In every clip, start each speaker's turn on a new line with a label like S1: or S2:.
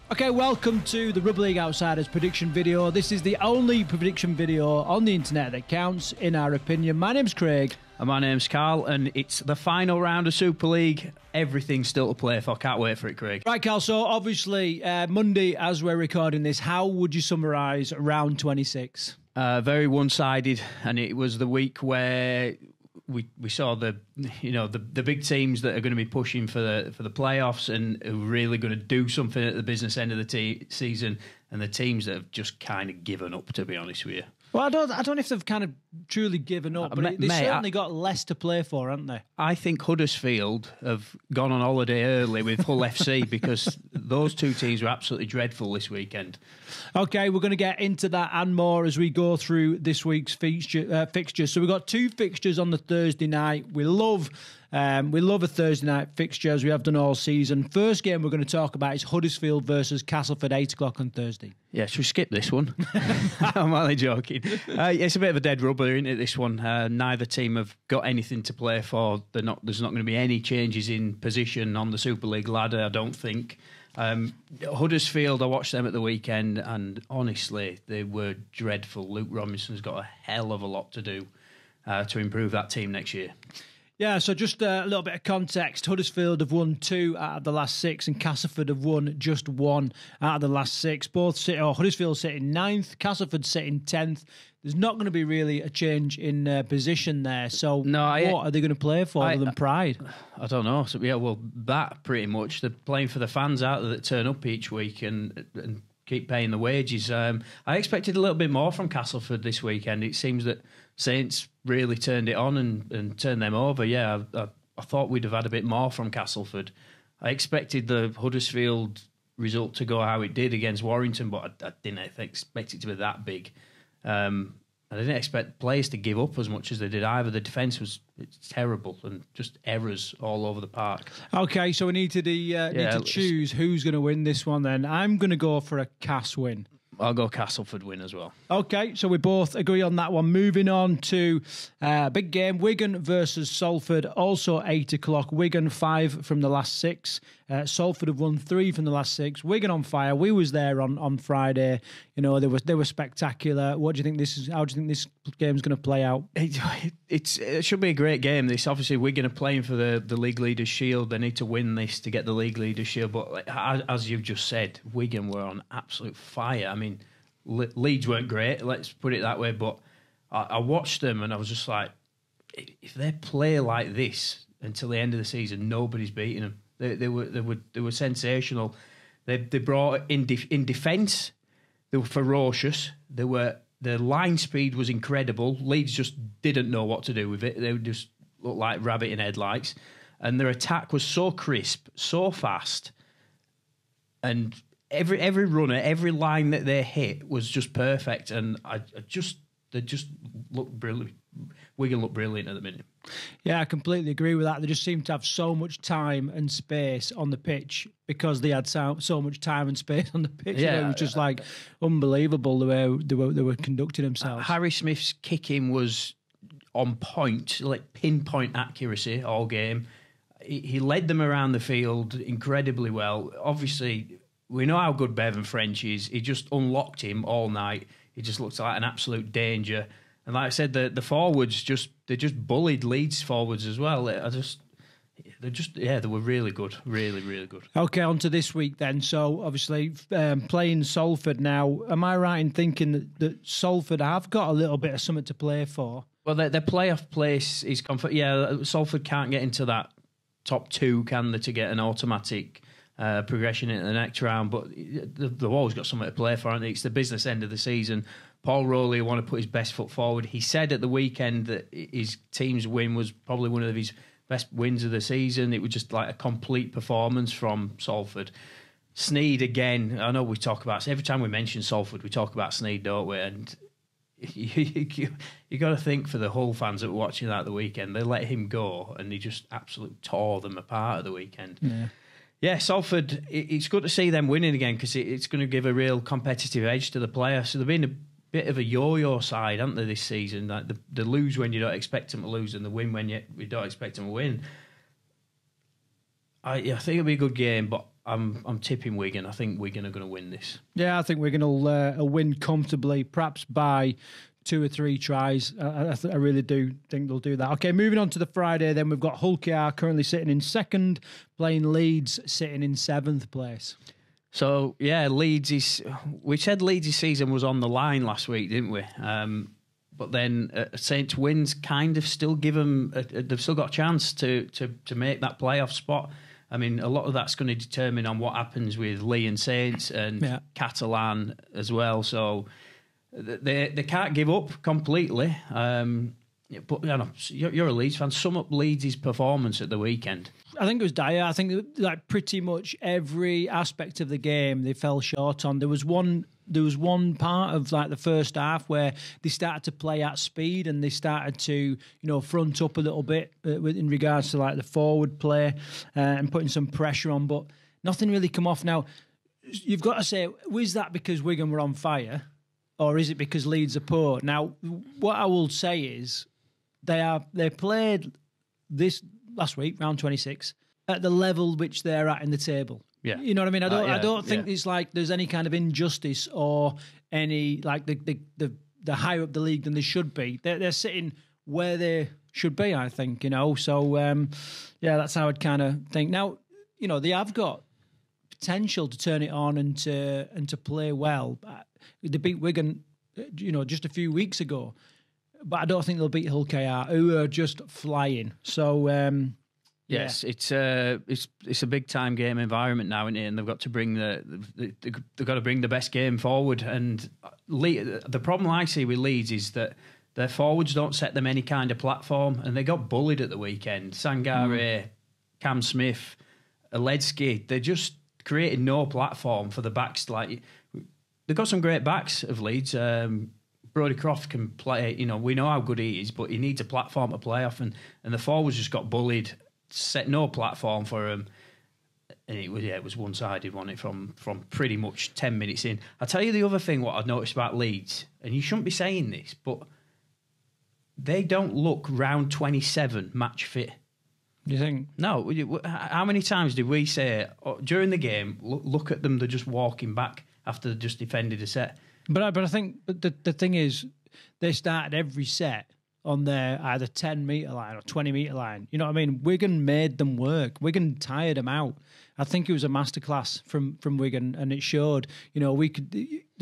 S1: Okay, welcome to the Rugby League Outsiders prediction video. This is the only prediction video on the internet that counts, in our opinion. My name's Craig.
S2: And my name's Karl, and it's the final round of Super League. Everything's still to play for. Can't wait for it, Craig.
S1: Right, Karl, so obviously Monday, as we're recording this, how would you summarise round 26?
S2: Very one-sided, and it was the week where we saw the big teams that are going to be pushing for the playoffs and are really going to do something at the business end of the season, and the teams that have just kind of given up, to be honest with you.
S1: Well, I don't know if they've kind of truly given up, but they've certainly got less to play for, haven't they?
S2: I think Huddersfield have gone on holiday early with Hull FC because those two teams were absolutely dreadful this weekend. Okay,
S1: we're going to get into that and more as we go through this week's fixtures. So we've got two fixtures on the Thursday night. We love a Thursday night fixture, as we have done all season. First game we're going to talk about is Huddersfield versus Castleford, 8 o'clock on Thursday.
S2: Yeah, should we skip this one? I'm only joking. It's a bit of a dead rubber, isn't it, this one? Neither team have got anything to play for. There's not going to be any changes in position on the Super League ladder, I don't think. Huddersfield, I watched them at the weekend, and honestly, they were dreadful. Luke Robinson's got a hell of a lot to do to improve that team next year.
S1: Yeah, so just a little bit of context. Huddersfield have won 2 out of the last 6 and Castleford have won just 1 out of the last 6. Huddersfield sitting 9th, Castleford sitting 10th. There's not going to be really a change in position there. So what are they going to play for other than pride?
S2: I don't know. So, yeah, well, that pretty much. They're playing for the fans out there that turn up each week and keep paying the wages. I expected a little bit more from Castleford this weekend. It seems that Saints really turned it on and turned them over. Yeah, I thought we'd have had a bit more from Castleford. I expected the Huddersfield result to go how it did against Warrington, but I didn't expect it to be that big. I didn't expect players to give up as much as they did either. The defence was terrible and just errors all over the park.
S1: Okay, so we need to choose who's going to win this one then. I'm going to go for a Cass win.
S2: I'll go Castleford win as well.
S1: Okay, so we both agree on that one. Moving on to big game, Wigan versus Salford, also 8 o'clock. Wigan 5 from the last 6. Salford have won 3 from the last 6. Wigan on fire. We was there on Friday. You know, they were spectacular. How do you think this game's going to play out?
S2: It should be a great game. This obviously Wigan are playing for the League Leaders Shield. They need to win this to get the League Leaders Shield. But as you've just said, Wigan were on absolute fire. I mean, Leeds weren't great, let's put it that way, but I watched them and I was just like, if they play like this until the end of the season, nobody's beating them. They were sensational. They brought in defence. They were ferocious. Their line speed was incredible. Leeds just didn't know what to do with it. They just looked like rabbit in headlights, and their attack was so crisp, so fast, and every runner, every line that they hit was just perfect, and they just looked brilliant. Wigan looked brilliant at the minute.
S1: Yeah, I completely agree with that. They just seemed to have so much time and space on the pitch because they had so much time and space on the pitch. Yeah, it was just like unbelievable the way they were conducting themselves.
S2: Harry Smith's kicking was on point, like pinpoint accuracy all game. He led them around the field incredibly well. Obviously, we know how good Bevan French is. He just unlocked him all night. He just looks like an absolute danger. And like I said, the forwards they just bullied Leeds forwards as well. They were really good, really, really good.
S1: Okay, on to this week then. So obviously playing Salford now. Am I right in thinking that Salford have got a little bit of something to play for?
S2: Well, their playoff place is comfort. Yeah, Salford can't get into that top 2, can they, to get an automatic progression into the next round, but they've always got something to play for, haven't they? It's the business end of the season. Paul Rowley want to put his best foot forward. He said at the weekend that his team's win was probably one of his best wins of the season. It was just like a complete performance from Salford. Sneed again. I know we talk about, every time we mention Salford, we talk about Sneed, don't we? And you got to think for the Hull fans that were watching that at the weekend, they let him go and he just absolutely tore them apart at the weekend. Yeah, Salford, it's good to see them winning again because it's going to give a real competitive edge to the player. So they've been a bit of a yo-yo side, haven't they, this season? Like they lose when you don't expect them to lose and they win when you don't expect them to win. I think it'll be a good game, but I'm tipping Wigan. I think Wigan are going to win this.
S1: Yeah, I think Wigan will win comfortably, perhaps by 2 or 3 tries. I really do think they'll do that. Okay, moving on to the Friday, then we've got Hull KR currently sitting in 2nd, playing Leeds sitting in 7th place.
S2: So, yeah, we said Leeds' season was on the line last week, didn't we? But then Saints wins kind of still give them, they've still got a chance to make that playoff spot. I mean, a lot of that's going to determine on what happens with Leigh and Saints and Catalan as well. So they can't give up completely. But you know, you're a Leeds fan. Sum up Leeds' performance at the weekend.
S1: I think it was dire. I think like pretty much every aspect of the game they fell short on. There was one part of like the first half where they started to play at speed and they started to front up a little bit in regards to like the forward play and putting some pressure on, but nothing really come off. Now you've got to say, was that because Wigan were on fire, or is it because Leeds are poor? Now what I will say is they played this last week, round 26, at the level which they're at in the table.
S2: Yeah.
S1: You know what I mean? I don't think it's like there's any kind of injustice or any like the higher up the league than they should be. They're sitting where they should be, I think, So yeah, that's how I'd kind of think. Now, they have got potential to turn it on and to play well. They beat Wigan, just a few weeks ago. But I don't think they'll beat Hull KR, who are just flying. So
S2: yes, it's a big time game environment now, isn't it? And they've got to bring the best game forward. And the problem I see with Leeds is that their forwards don't set them any kind of platform, and they got bullied at the weekend. Sangare, Cam Smith, Aledzki, they just created no platform for the backs. Like they've got some great backs of Leeds. Brodie Croft can play, we know how good he is, but he needs a platform to play off, and the forwards just got bullied, set no platform for him, and it was one-sided, wasn't it, from pretty much 10 minutes in. I'll tell you the other thing, what I've noticed about Leeds, and you shouldn't be saying this, but they don't look round 27 match fit.
S1: Do you think?
S2: No. How many times did we say, during the game, look at them, they're just walking back after they just defended a set?
S1: But I think the thing is, they started every set on their either 10-metre line or 20-metre line. You know what I mean? Wigan made them work. Wigan tired them out. I think it was a masterclass from Wigan, and it showed. There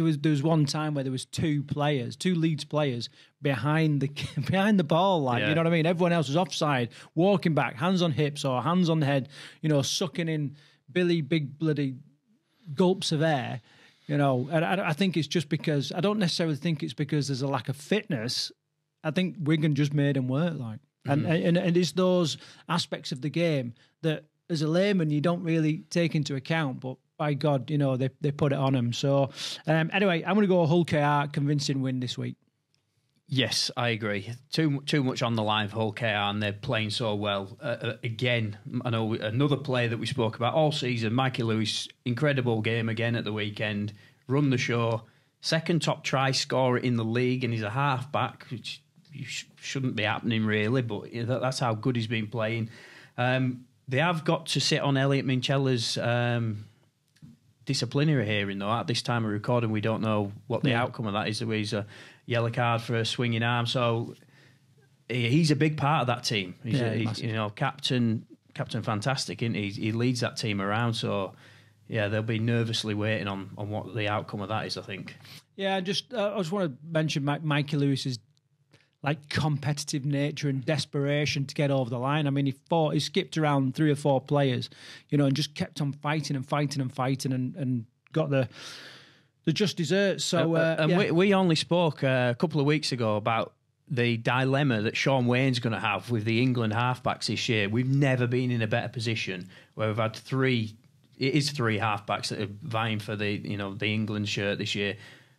S1: was one time where there was two Leeds players behind the ball, you know what I mean? Everyone else was offside, walking back, hands on hips or hands on head, sucking in big bloody gulps of air. And I think it's just because I don't necessarily think it's because there's a lack of fitness. I think Wigan just made them work, and it's those aspects of the game that, as a layman, you don't really take into account. But by God, they put it on them. So anyway, I'm going to go Hull KR convincing win this week.
S2: Yes, I agree. Too much on the line for Hull KR, and they're playing so well. Again, I know another player that we spoke about all season, Mikey Lewis, incredible game again at the weekend. Run the show. Second top try scorer in the league, and he's a half-back, which shouldn't be happening really, but that's how good he's been playing. They have got to sit on Elliot Minchella's disciplinary hearing, though. At this time of recording, we don't know what the outcome of that is. He's a yellow card for a swinging arm, so he's a big part of that team. He's captain fantastic, isn't he? He leads that team around, so yeah, they'll be nervously waiting on what the outcome of that is, I think.
S1: Yeah, I just want to mention Mikey Lewis's competitive nature and desperation to get over the line. I mean, he skipped around 3 or 4 players, and just kept on fighting and got the just desserts. So,
S2: we only spoke a couple of weeks ago about the dilemma that Sean Wayne's going to have with the England halfbacks this year. We've never been in a better position where we've had 3 halfbacks that are vying for the England shirt this year.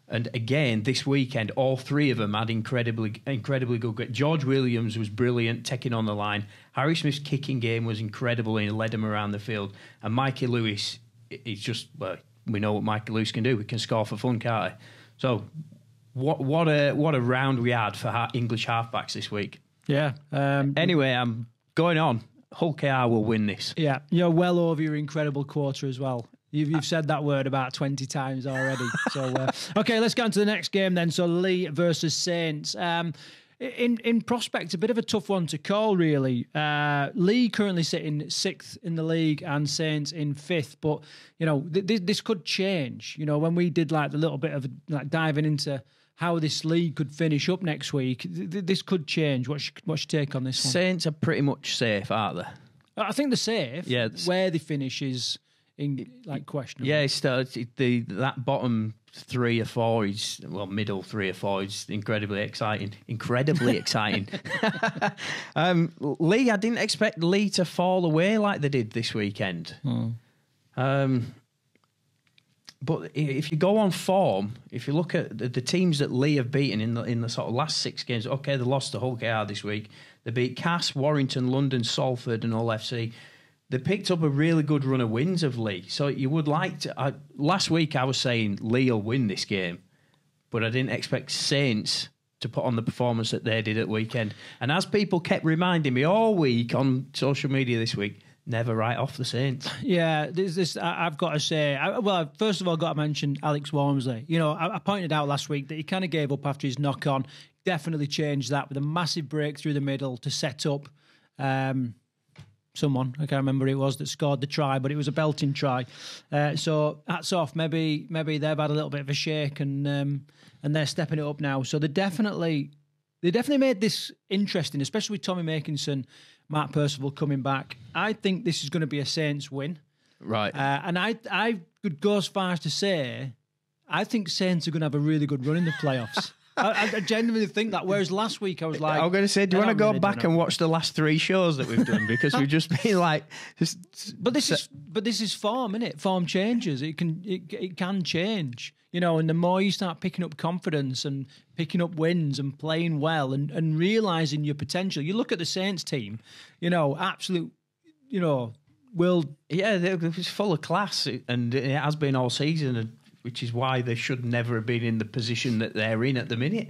S2: And again, this weekend, all 3 of them had incredibly good. George Williams was brilliant, taking on the line. Harry Smith's kicking game was incredible, and he led him around the field. And Mikey Lewis, he's just, we know what Mikey Lewis can do. He can score for fun, can't he? So, what a round we had for English halfbacks this week.
S1: Yeah.
S2: Anyway, I'm going on. Hull KR will win this.
S1: Yeah, you're well over your incredible quarter as well. You've said that word about 20 times already. So okay, let's get on to the next game then. So Leigh versus Saints. In prospect, a bit of a tough one to call, really. Leigh currently sitting 6th in the league and Saints in 5th. But, you know, this could change. You know, when we did like the little bit of like diving into how this league could finish up next week, this could change. What's your take on this one?
S2: Saints are pretty much safe, aren't they?
S1: I think they're safe.
S2: Yeah.
S1: Where they finish is in like questionable.
S2: Yeah, that bottom 3 or 4 is, well, middle 3 or 4 is incredibly exciting. Incredibly exciting. Leigh, I didn't expect Leigh to fall away like they did this weekend. But if you go on form, if you look at the teams that Leigh have beaten in the sort of last 6 games, okay, they lost to Hull KR this week. They beat Cass, Warrington, London, Salford and Hull FC. They picked up a really good run of wins of Leigh. So you would like to... last week I was saying Leigh will win this game, but I didn't expect Saints to put on the performance that they did at weekend. And as people kept reminding me all week on social media this week, never write off the Saints.
S1: Yeah, I've got to say... well, first of all, I've got to mention Alex Walmsley. You know, I pointed out last week that he kind of gave up after his knock-on. Definitely changed that with a massive break through the middle to set up... someone, I can't remember who it was that scored the try, but it was a belting try. So hats off. Maybe they've had a little bit of a shake and they're stepping it up now. So they definitely made this interesting, especially with Tommy Makinson, Mark Percival coming back. I think this is going to be a Saints win.
S2: Right.
S1: And I could go as far as to say I think Saints are going to have a really good run in the playoffs. I genuinely think that. Whereas last week I was like,
S2: I'm going to say, do you want to go back and watch the last 3 shows that we've done, because we've just been like,
S1: but this is form, isn't it? Form changes. It can change, you know. And the more you start picking up confidence and picking up wins and playing well and realizing your potential, you look at the Saints team, you know, absolute, you know,
S2: it was full of class, and it has been all season. Which is why they should never have been in the position that they're in at the minute.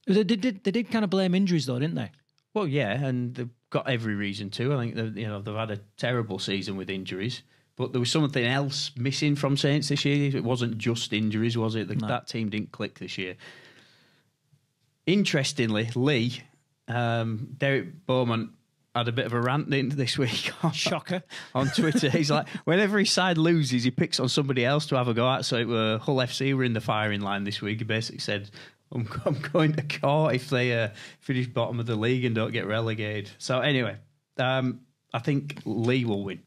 S1: They did kind of blame injuries though, didn't they?
S2: Well, yeah, and they've got every reason to. I think they've had a terrible season with injuries, but there was something else missing from Saints this year. It wasn't just injuries, was it? No. That team didn't click this year. Interestingly, Leigh, Derek Bowman had a bit of a rant in this week.
S1: Shocker.
S2: On Twitter. He's like, whenever his side loses, he picks on somebody else to have a go at. So Hull FC were in the firing line this week. He basically said, I'm going to court if they finish bottom of the league and don't get relegated. So anyway, I think Leigh will win.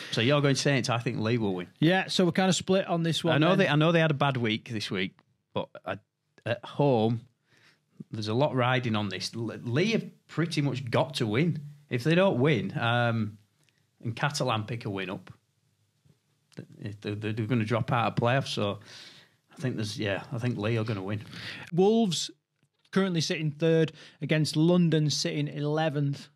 S2: So you're going Saints, I think Leigh will win.
S1: Yeah, so we're kind of split on this one.
S2: I know they had a bad week this week, but at home, there's a lot riding on this. Leigh have pretty much got to win. If they don't win, and Catalan pick a win up, they're going to drop out of playoffs. So I think Leigh are going to win.
S1: Wolves currently sitting 3rd against London sitting 11th,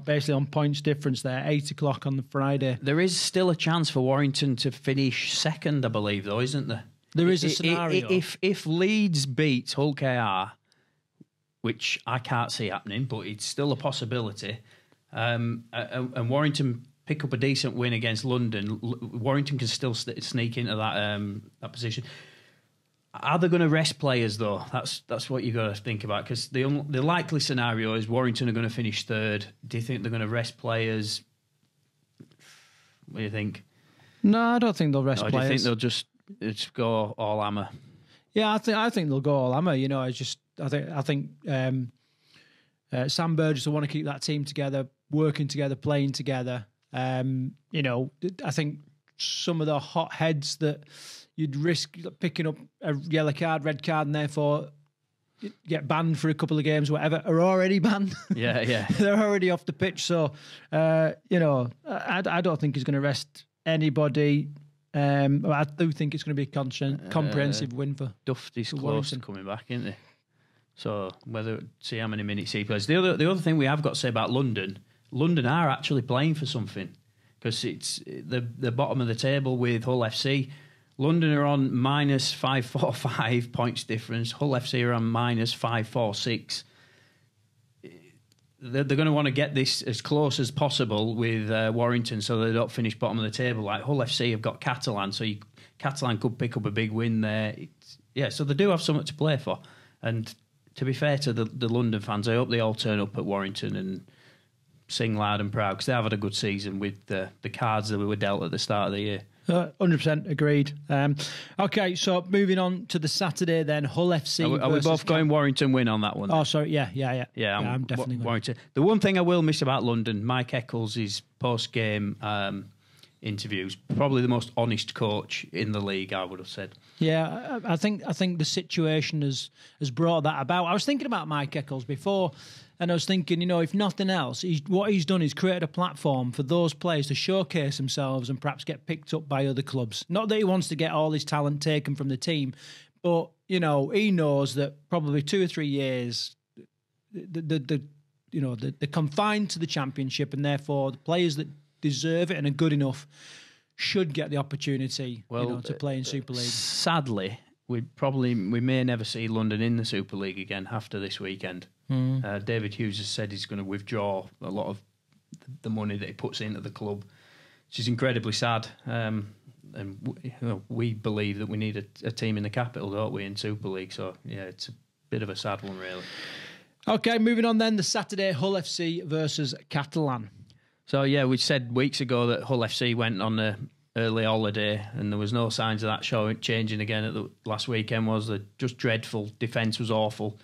S1: basically on points difference there, 8 o'clock on the Friday.
S2: There is still a chance for Warrington to finish 2nd, I believe, though, isn't there?
S1: There is a scenario.
S2: If Leeds beat Hull KR, which I can't see happening, but it's still a possibility, and Warrington pick up a decent win against London, Warrington can still sneak into that position. Are they going to rest players though? That's what you got to think about, because the likely scenario is Warrington are going to finish 3rd. Do you think they're going to rest players? What do you think?
S1: No, I don't think they'll rest players.
S2: Do you think they'll just go all hammer?
S1: Yeah, I think they'll go all hammer. You know, I think Sam Burgess will want to keep that team together, working together, playing together. You know, I think some of the hot heads that you'd risk picking up a yellow card, red card, and therefore get banned for a couple of games, whatever, are already banned.
S2: Yeah.
S1: They're already off the pitch. So, you know, I don't think he's going to rest anybody. I do think it's going to be a comprehensive win for
S2: Duffy's close to coming back, isn't he? So see how many minutes he plays. The other thing we have got to say about London are actually playing for something, because it's the bottom of the table with Hull FC. London are on -545 points difference. Hull FC are on -546. they're going to want to get this as close as possible with Warrington, so they don't finish bottom of the table. Like Hull FC have got Catalan, so Catalan could pick up a big win there. So they do have something to play for. And to be fair to the London fans, I hope they all turn up at Warrington and sing loud and proud, because they have had a good season with the cards that we were dealt at the start of the year.
S1: 100% agreed. Okay, so moving on to the Saturday then, Hull FC.
S2: Are we both going Warrington win on that one? Then?
S1: Oh, sorry, yeah. I'm definitely going
S2: Warrington. The one thing I will miss about London, Mike Eccles' post-game interviews, probably the most honest coach in the league, I would have said.
S1: Yeah, I think the situation has brought that about. I was thinking about Mike Eccles before, and I was thinking, if nothing else, what he's done is created a platform for those players to showcase themselves and perhaps get picked up by other clubs. Not that he wants to get all his talent taken from the team, but he knows that probably 2 or 3 years, they're confined to the Championship, and therefore the players that deserve it and are good enough should get the opportunity to play in Super League.
S2: Sadly, we may never see London in the Super League again after this weekend. David Hughes has said he's going to withdraw a lot of the money that he puts into the club, which is incredibly sad. And we believe that we need a team in the capital, don't we, in Super League? So yeah, it's a bit of a sad one, really.
S1: Okay, moving on then, the Saturday, Hull FC versus Catalan.
S2: So yeah, we said weeks ago that Hull FC went on a early holiday, and there was no signs of that changing again at the last weekend. Was just dreadful. Defence was awful.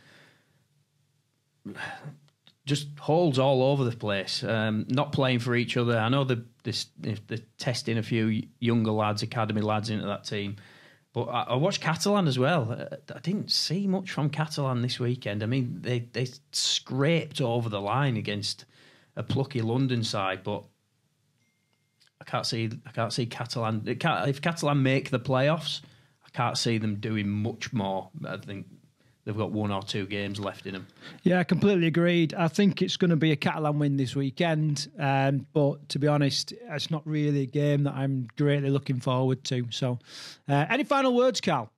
S2: Just holes all over the place. Not playing for each other. I know they're testing a few younger lads, academy lads into that team. But I watched Catalan as well. I didn't see much from Catalan this weekend. I mean, they scraped over the line against a plucky London side, but I can't see Catalan. If Catalan make the playoffs, I can't see them doing much more. I think they've got 1 or 2 games left in them. Yeah,
S1: completely agreed. I think it's going to be a Catalan win this weekend, but to be honest, it's not really a game that I'm greatly looking forward to. So, any final words, Karl?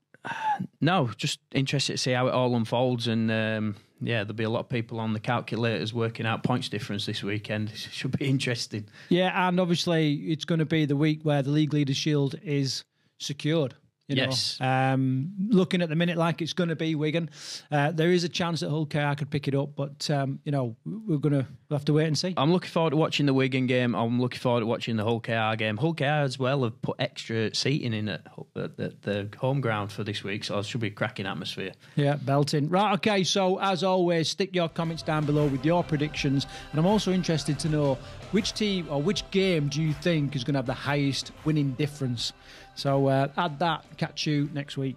S2: No, just interested to see how it all unfolds, and there'll be a lot of people on the calculators working out points difference this weekend. It should be interesting.
S1: Yeah, and obviously it's going to be the week where the League Leaders Shield is secured.
S2: Yes.
S1: Looking at the minute like it's going to be Wigan. There is a chance that Hull KR could pick it up, but we'll have to wait and see.
S2: I'm looking forward to watching the Wigan game. I'm looking forward to watching the Hull KR game. Hull KR as well have put extra seating in at the home ground for this week, so it should be a cracking atmosphere.
S1: Yeah, belting. Right, okay, so as always, stick your comments down below with your predictions, and I'm also interested to know which team or which game do you think is going to have the highest winning difference. So add that. Catch you next week.